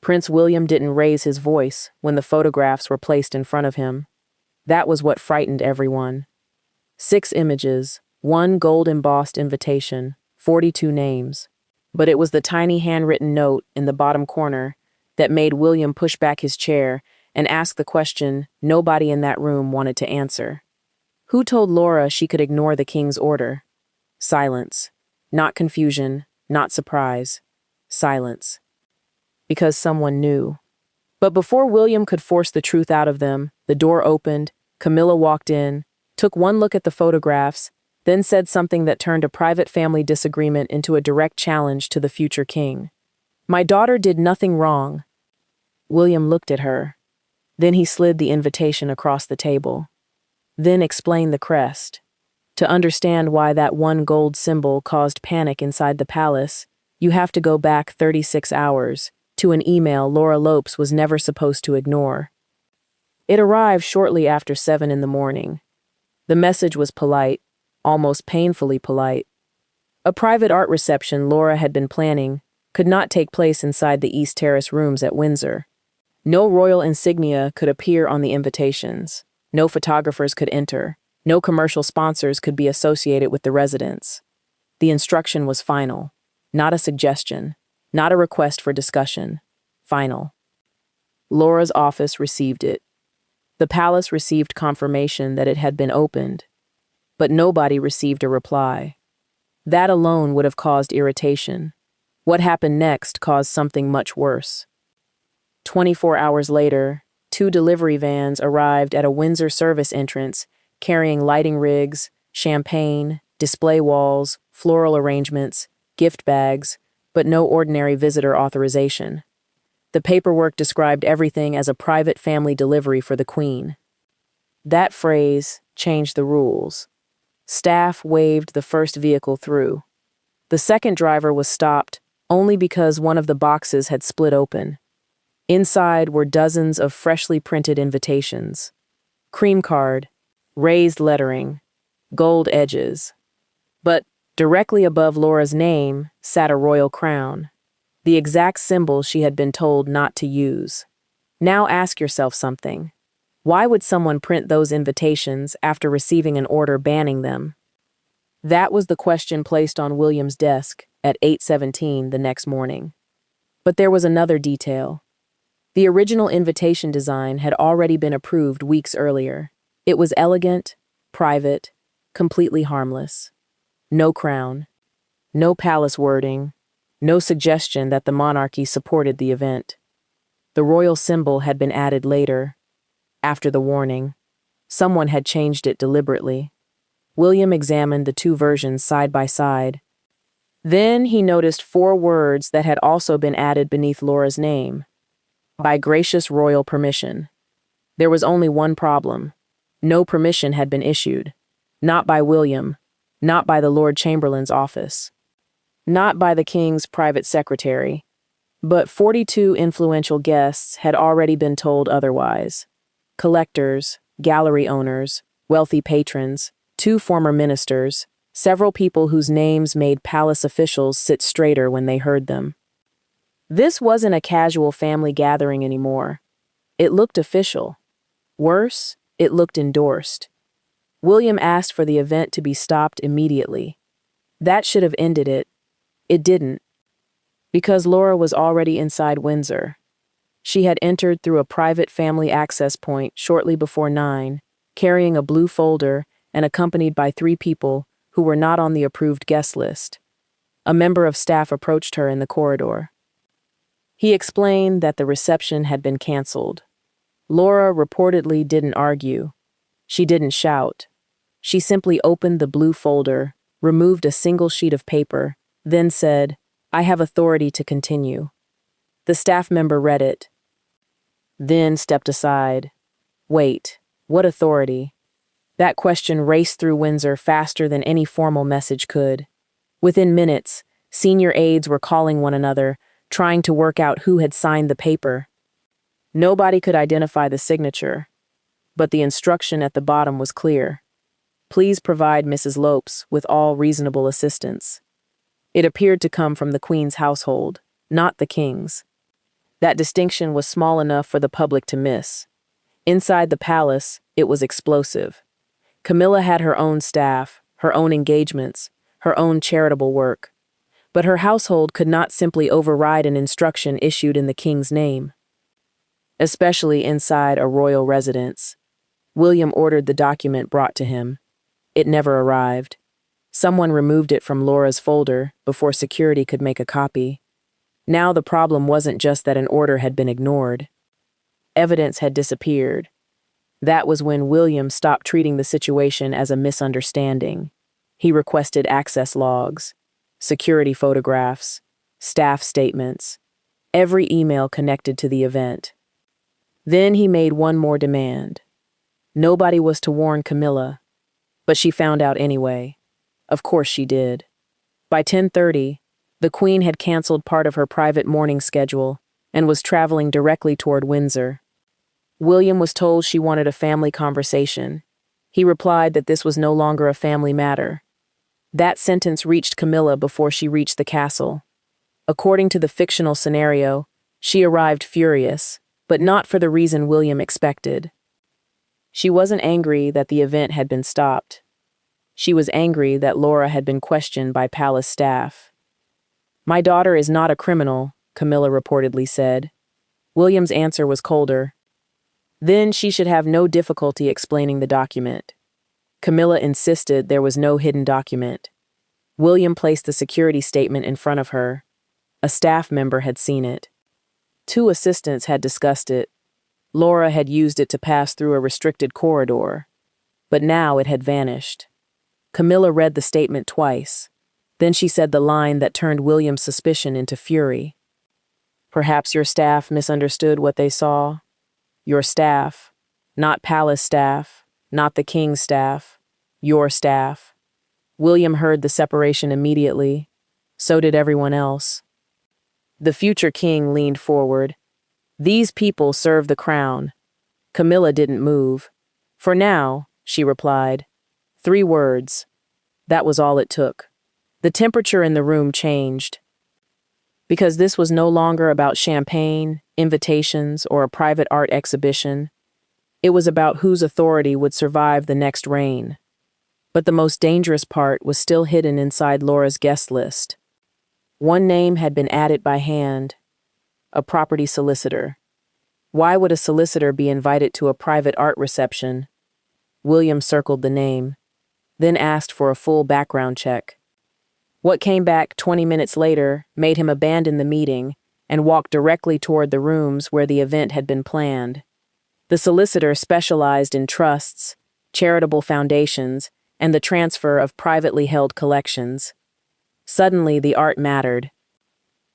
Prince William didn't raise his voice when the photographs were placed in front of him. That was what frightened everyone. 6 images, 1 gold-embossed invitation, 42 names. But it was the tiny handwritten note in the bottom corner that made William push back his chair and ask the question nobody in that room wanted to answer. Who told Laura she could ignore the king's order? Silence. Not confusion, not surprise. Silence. Because someone knew. But before William could force the truth out of them, the door opened, Camilla walked in, took one look at the photographs, then said something that turned a private family disagreement into a direct challenge to the future king. "My daughter did nothing wrong." William looked at her. Then he slid the invitation across the table. Then explained the crest. To understand why that one gold symbol caused panic inside the palace, you have to go back 36 hours, to an email Laura Lopes was never supposed to ignore. It arrived shortly after 7 in the morning. The message was polite, almost painfully polite. A private art reception Laura had been planning could not take place inside the East Terrace rooms at Windsor. No royal insignia could appear on the invitations. No photographers could enter. No commercial sponsors could be associated with the residence. The instruction was final, not a suggestion, not a request for discussion. Final. Laura's office received it. The palace received confirmation that it had been opened, but nobody received a reply. That alone would have caused irritation. What happened next caused something much worse. 24 hours later, 2 delivery vans arrived at a Windsor service entrance carrying lighting rigs, champagne, display walls, floral arrangements, gift bags, but no ordinary visitor authorization. The paperwork described everything as a private family delivery for the Queen. That phrase changed the rules. Staff waved the first vehicle through. The second driver was stopped only because one of the boxes had split open. Inside were dozens of freshly printed invitations. Cream card, raised lettering, gold edges. But directly above Laura's name sat a royal crown, the exact symbol she had been told not to use. Now ask yourself something. Why would someone print those invitations after receiving an order banning them? That was the question placed on William's desk at 8:17 the next morning. But there was another detail. The original invitation design had already been approved weeks earlier. It was elegant, private, completely harmless. No crown, no palace wording, no suggestion that the monarchy supported the event. The royal symbol had been added later, after the warning. Someone had changed it deliberately. William examined the 2 versions side by side. Then he noticed 4 words that had also been added beneath Laura's name. By gracious royal permission. There was only one problem. No permission had been issued. Not by William, not by the Lord Chamberlain's office, not by the king's private secretary, but 42 influential guests had already been told otherwise. Collectors, gallery owners, wealthy patrons, 2 former ministers, several people whose names made palace officials sit straighter when they heard them. This wasn't a casual family gathering anymore. It looked official. Worse, it looked endorsed. William asked for the event to be stopped immediately. That should have ended it. It didn't. Because Laura was already inside Windsor. She had entered through a private family access point shortly before 9, carrying a blue folder and accompanied by 3 people who were not on the approved guest list. A member of staff approached her in the corridor. He explained that the reception had been canceled. Laura reportedly didn't argue. She didn't shout. She simply opened the blue folder, removed a single sheet of paper, then said, "I have authority to continue." The staff member read it, then stepped aside. Wait, what authority? That question raced through Windsor faster than any formal message could. Within minutes, senior aides were calling one another, trying to work out who had signed the paper. Nobody could identify the signature, but the instruction at the bottom was clear. Please provide Mrs. Lopes with all reasonable assistance. It appeared to come from the Queen's household, not the King's. That distinction was small enough for the public to miss. Inside the palace, it was explosive. Camilla had her own staff, her own engagements, her own charitable work. But her household could not simply override an instruction issued in the king's name. Especially inside a royal residence. William ordered the document brought to him. It never arrived. Someone removed it from Laura's folder before security could make a copy. Now the problem wasn't just that an order had been ignored. Evidence had disappeared. That was when William stopped treating the situation as a misunderstanding. He requested access logs, security photographs, staff statements, every email connected to the event. Then he made one more demand. Nobody was to warn Camilla, but she found out anyway. Of course she did. By 10:30, the Queen had canceled part of her private morning schedule and was traveling directly toward Windsor. William was told she wanted a family conversation. He replied that this was no longer a family matter. That sentence reached Camilla before she reached the castle. According to the fictional scenario, she arrived furious, but not for the reason William expected. She wasn't angry that the event had been stopped. She was angry that Laura had been questioned by palace staff. "My daughter is not a criminal," Camilla reportedly said. William's answer was colder. Then she should have no difficulty explaining the document. Camilla insisted there was no hidden document. William placed the security statement in front of her. A staff member had seen it. 2 assistants had discussed it. Laura had used it to pass through a restricted corridor. But now it had vanished. Camilla read the statement twice. Then she said the line that turned William's suspicion into fury. "Perhaps your staff misunderstood what they saw. Your staff, not palace staff, not the king's staff, your staff." William heard the separation immediately. So did everyone else. The future king leaned forward. "These people serve the crown." Camilla didn't move. "For now," she replied. 3 words. That was all it took. The temperature in the room changed. Because this was no longer about champagne, invitations, or a private art exhibition. It was about whose authority would survive the next reign. But the most dangerous part was still hidden inside Laura's guest list. One name had been added by hand: a property solicitor. Why would a solicitor be invited to a private art reception? William circled the name, then asked for a full background check. What came back 20 minutes later made him abandon the meeting and walk directly toward the rooms where the event had been planned. The solicitor specialized in trusts, charitable foundations, and the transfer of privately held collections. Suddenly, the art mattered.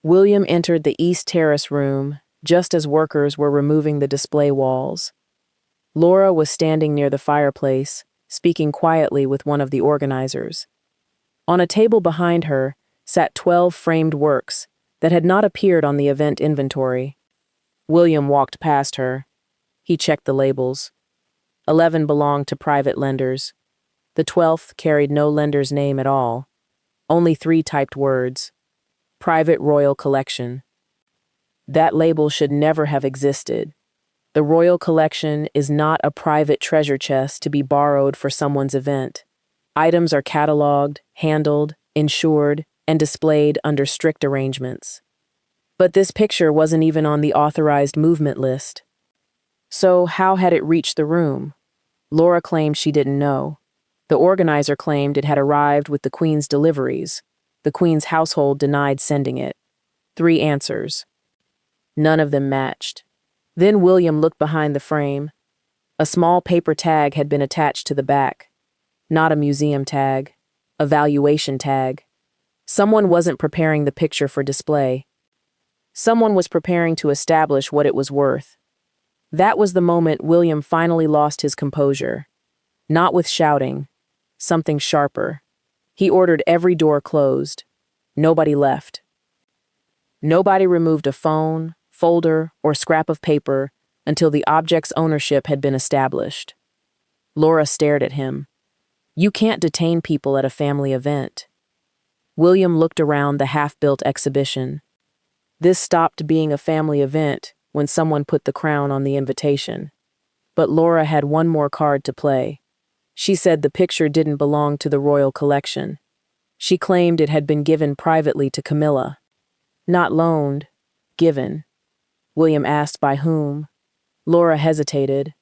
William entered the East Terrace room just as workers were removing the display walls. Laura was standing near the fireplace, speaking quietly with one of the organizers. On a table behind her sat 12 framed works that had not appeared on the event inventory. William walked past her. He checked the labels. 11 belonged to private lenders. The 12th carried no lender's name at all. Only 3 typed words: Private Royal Collection. That label should never have existed. The Royal Collection is not a private treasure chest to be borrowed for someone's event. Items are cataloged, handled, insured, and displayed under strict arrangements. But this picture wasn't even on the authorized movement list. So how had it reached the room? Laura claimed she didn't know. The organizer claimed it had arrived with the Queen's deliveries. The Queen's household denied sending it. 3 answers. None of them matched. Then William looked behind the frame. A small paper tag had been attached to the back. Not a museum tag, a valuation tag. Someone wasn't preparing the picture for display. Someone was preparing to establish what it was worth. That was the moment William finally lost his composure. Not with shouting, something sharper. He ordered every door closed. Nobody left. Nobody removed a phone, folder, or scrap of paper until the object's ownership had been established. Laura stared at him. You can't detain people at a family event. William looked around the half-built exhibition. This stopped being a family event when someone put the crown on the invitation. But Laura had one more card to play. She said the picture didn't belong to the royal collection. She claimed it had been given privately to Camilla. Not loaned, given. William asked by whom. Laura hesitated.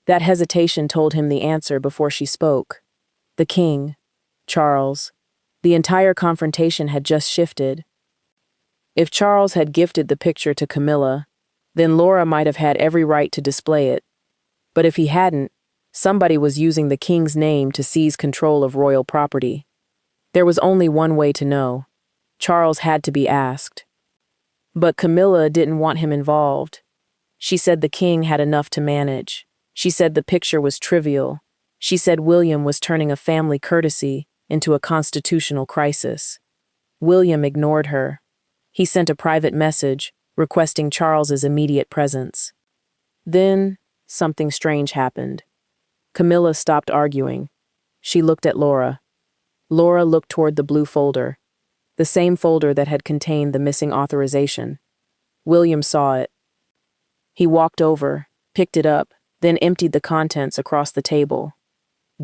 That hesitation told him the answer before she spoke. The king, Charles. The entire confrontation had just shifted. If Charles had gifted the picture to Camilla, then Laura might have had every right to display it. But if he hadn't, somebody was using the king's name to seize control of royal property. There was only one way to know. Charles had to be asked. But Camilla didn't want him involved. She said the king had enough to manage. She said the picture was trivial. She said William was turning a family courtesy into a constitutional crisis. William ignored her. He sent a private message requesting Charles's immediate presence. Then, something strange happened. Camilla stopped arguing. She looked at Laura. Laura looked toward the blue folder, the same folder that had contained the missing authorization. William saw it. He walked over, picked it up, then emptied the contents across the table.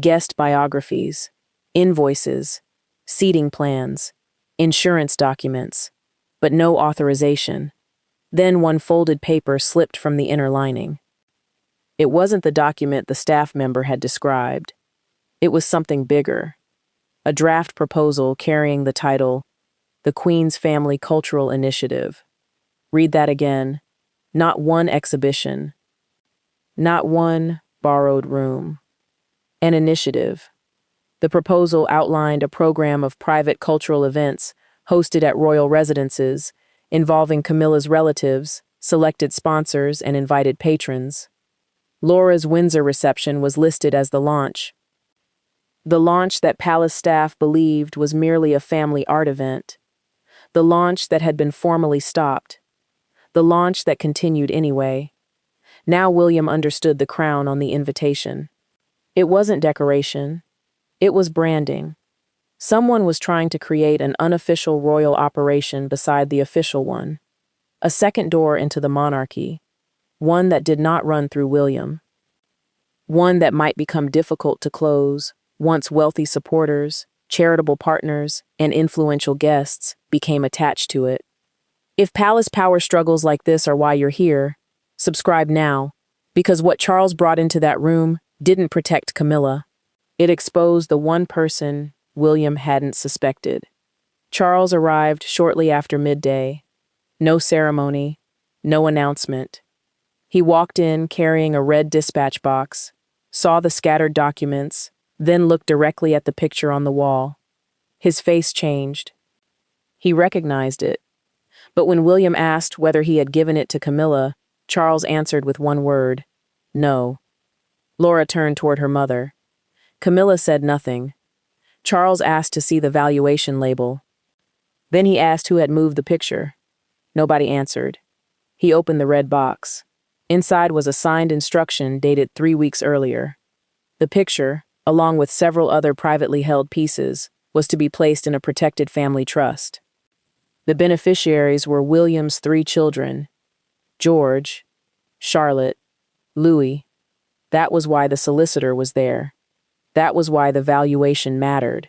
Guest biographies, invoices, seating plans, insurance documents, but no authorization. Then one folded paper slipped from the inner lining. It wasn't the document the staff member had described. It was something bigger. A draft proposal carrying the title, The Queen's Family Cultural Initiative. Read that again. Not one exhibition. Not one borrowed room. An initiative. The proposal outlined a program of private cultural events hosted at royal residences, involving Camilla's relatives, selected sponsors, and invited patrons. Laura's Windsor reception was listed as the launch. The launch that palace staff believed was merely a family art event. The launch that had been formally stopped. The launch that continued anyway. Now William understood the crown on the invitation. It wasn't decoration. It was branding. Someone was trying to create an unofficial royal operation beside the official one. A second door into the monarchy. One that did not run through William. One that might become difficult to close once wealthy supporters, charitable partners, and influential guests became attached to it. If palace power struggles like this are why you're here, subscribe now, because what Charles brought into that room didn't protect Camilla. It exposed the one person William hadn't suspected. Charles arrived shortly after midday. No ceremony, no announcement. He walked in carrying a red dispatch box, saw the scattered documents, then looked directly at the picture on the wall. His face changed. He recognized it. But when William asked whether he had given it to Camilla, Charles answered with one word, no. Laura turned toward her mother. Camilla said nothing. Charles asked to see the valuation label. Then he asked who had moved the picture. Nobody answered. He opened the red box. Inside was a signed instruction dated 3 weeks earlier. The picture, along with several other privately held pieces, was to be placed in a protected family trust. The beneficiaries were William's 3 children, George, Charlotte, Louis. That was why the solicitor was there. That was why the valuation mattered.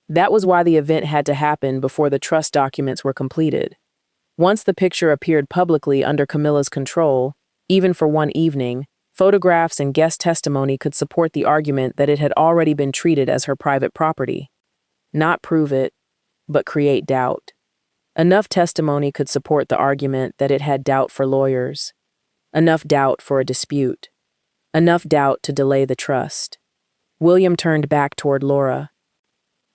That was why the event had to happen before the trust documents were completed. Once the picture appeared publicly under Camilla's control, even for one evening, photographs and guest testimony could support the argument that it had already been treated as her private property. Not prove it, but create doubt. Enough testimony could support the argument that it had doubt for lawyers. Enough doubt for a dispute. Enough doubt to delay the trust. William turned back toward Laura.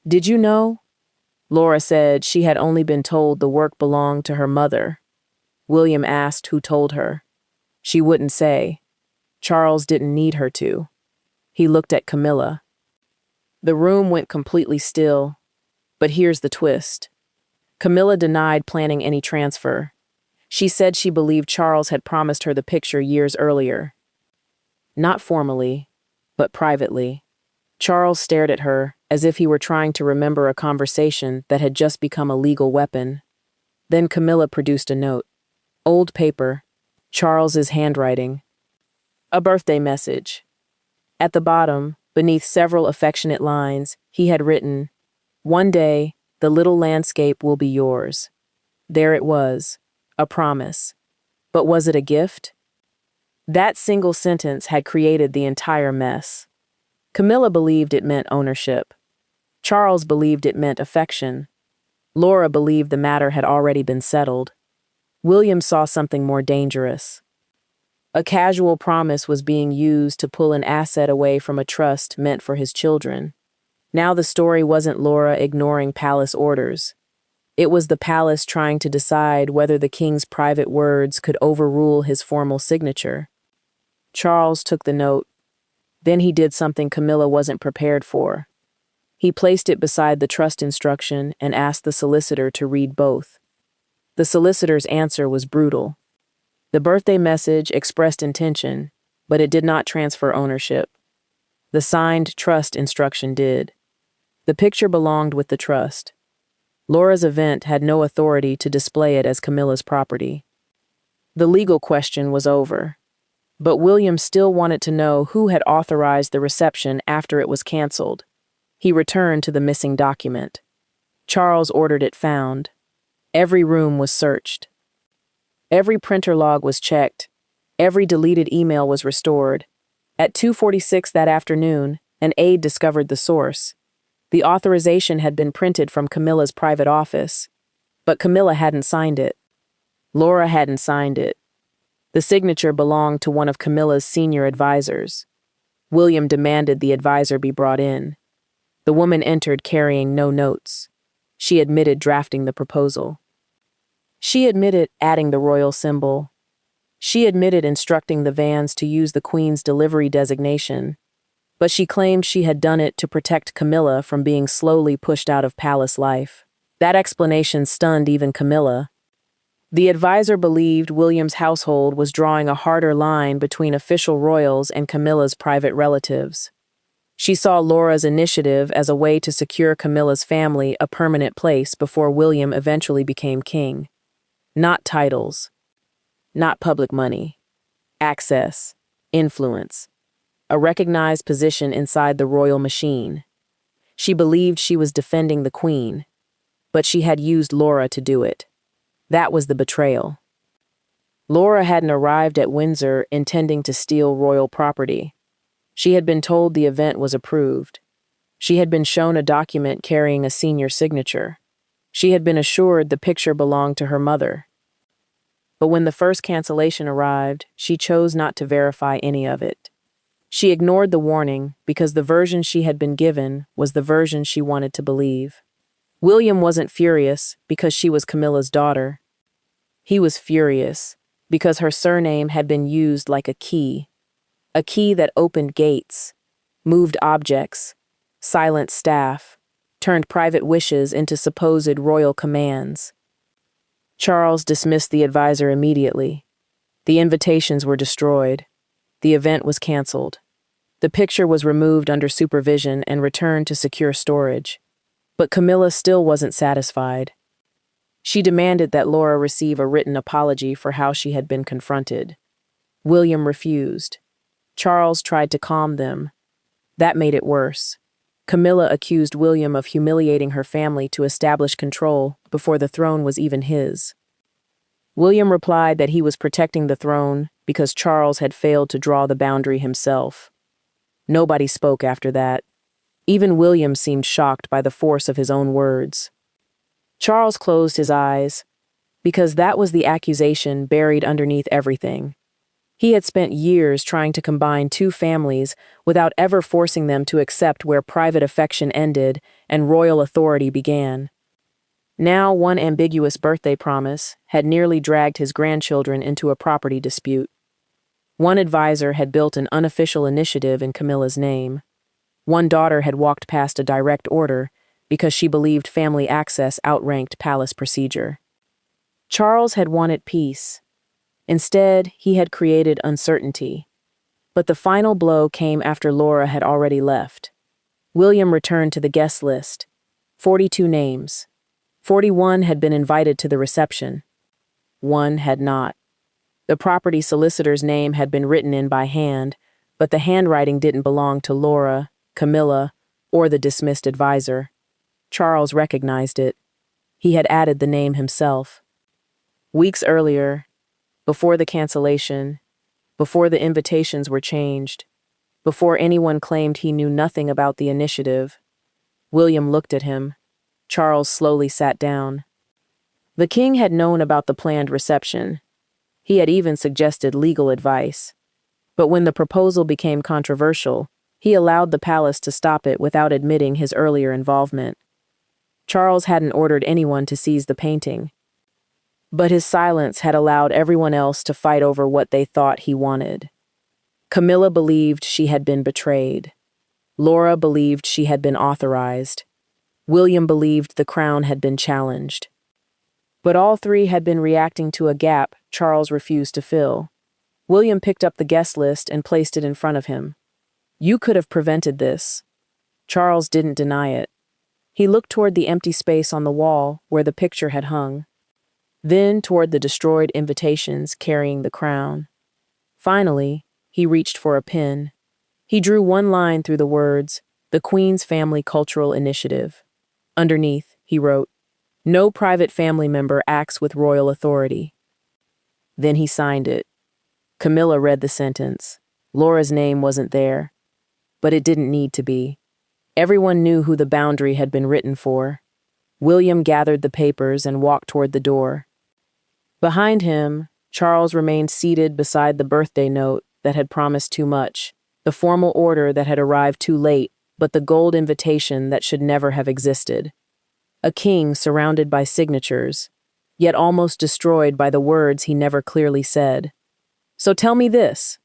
Did you know? Laura said she had only been told the work belonged to her mother. William asked who told her. She wouldn't say. Charles didn't need her to. He looked at Camilla. The room went completely still. But here's the twist. Camilla denied planning any transfer. She said she believed Charles had promised her the picture years earlier. Not formally, but privately. Charles stared at her as if he were trying to remember a conversation that had just become a legal weapon. Then Camilla produced a note. Old paper, Charles's handwriting. A birthday message. At the bottom, beneath several affectionate lines, he had written, "One day, the little landscape will be yours." There it was, a promise. But was it a gift? That single sentence had created the entire mess. Camilla believed it meant ownership. Charles believed it meant affection. Laura believed the matter had already been settled. William saw something more dangerous. A casual promise was being used to pull an asset away from a trust meant for his children. Now the story wasn't Laura ignoring palace orders. It was the palace trying to decide whether the king's private words could overrule his formal signature. Charles took the note. Then he did something Camilla wasn't prepared for. He placed it beside the trust instruction and asked the solicitor to read both. The solicitor's answer was brutal. The birthday message expressed intention, but it did not transfer ownership. The signed trust instruction did. The picture belonged with the trust. Laura's event had no authority to display it as Camilla's property. The legal question was over. But William still wanted to know who had authorized the reception after it was canceled. He returned to the missing document. Charles ordered it found. Every room was searched. Every printer log was checked. Every deleted email was restored. At 2:46 that afternoon, an aide discovered the source. The authorization had been printed from Camilla's private office, but Camilla hadn't signed it. Laura hadn't signed it. The signature belonged to one of Camilla's senior advisors. William demanded the advisor be brought in. The woman entered carrying no notes. She admitted drafting the proposal. She admitted adding the royal symbol. She admitted instructing the vans to use the Queen's delivery designation, but she claimed she had done it to protect Camilla from being slowly pushed out of palace life. That explanation stunned even Camilla. The advisor believed William's household was drawing a harder line between official royals and Camilla's private relatives. She saw Laura's initiative as a way to secure Camilla's family a permanent place before William eventually became king. Not titles. Not public money. Access. Influence. A recognized position inside the royal machine. She believed she was defending the Queen, but she had used Laura to do it. That was the betrayal. Laura hadn't arrived at Windsor intending to steal royal property. She had been told the event was approved. She had been shown a document carrying a senior signature. She had been assured the picture belonged to her mother. But when the first cancellation arrived, she chose not to verify any of it. She ignored the warning because the version she had been given was the version she wanted to believe. William wasn't furious because she was Camilla's daughter. He was furious because her surname had been used like a key that opened gates, moved objects, silenced staff, turned private wishes into supposed royal commands. Charles dismissed the advisor immediately. The invitations were destroyed. The event was canceled. The picture was removed under supervision and returned to secure storage. But Camilla still wasn't satisfied. She demanded that Laura receive a written apology for how she had been confronted. William refused. Charles tried to calm them. That made it worse. Camilla accused William of humiliating her family to establish control before the throne was even his. William replied that he was protecting the throne because Charles had failed to draw the boundary himself. Nobody spoke after that. Even William seemed shocked by the force of his own words. Charles closed his eyes, because that was the accusation buried underneath everything. He had spent years trying to combine two families without ever forcing them to accept where private affection ended and royal authority began. Now one ambiguous birthday promise had nearly dragged his grandchildren into a property dispute. One advisor had built an unofficial initiative in Camilla's name. One daughter had walked past a direct order because she believed family access outranked palace procedure. Charles had wanted peace. Instead, he had created uncertainty. But the final blow came after Laura had already left. William returned to the guest list. 42 names. 41 had been invited to the reception. One had not. The property solicitor's name had been written in by hand, but the handwriting didn't belong to Laura, Camilla, or the dismissed advisor. Charles recognized it. He had added the name himself. Weeks earlier, before the cancellation, before the invitations were changed, before anyone claimed he knew nothing about the initiative, William looked at him. Charles slowly sat down. The king had known about the planned reception. He had even suggested legal advice. But when the proposal became controversial, he allowed the palace to stop it without admitting his earlier involvement. Charles hadn't ordered anyone to seize the painting. But his silence had allowed everyone else to fight over what they thought he wanted. Camilla believed she had been betrayed. Laura believed she had been authorized. William believed the crown had been challenged. But all three had been reacting to a gap Charles refused to fill. William picked up the guest list and placed it in front of him. You could have prevented this. Charles didn't deny it. He looked toward the empty space on the wall where the picture had hung, then toward the destroyed invitations carrying the crown. Finally, he reached for a pen. He drew one line through the words, "The Queen's Family Cultural Initiative." Underneath, he wrote, "No private family member acts with royal authority." Then he signed it. Camilla read the sentence. Laura's name wasn't there, but it didn't need to be. Everyone knew who the boundary had been written for. William gathered the papers and walked toward the door. Behind him, Charles remained seated beside the birthday note that had promised too much, the formal order that had arrived too late, but the gold invitation that should never have existed. A king surrounded by signatures, yet almost destroyed by the words he never clearly said. So tell me this.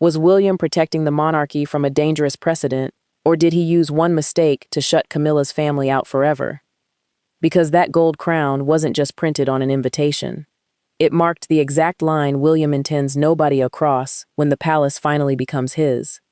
Was William protecting the monarchy from a dangerous precedent, or did he use one mistake to shut Camilla's family out forever? Because that gold crown wasn't just printed on an invitation. It marked the exact line William intends nobody across when the palace finally becomes his.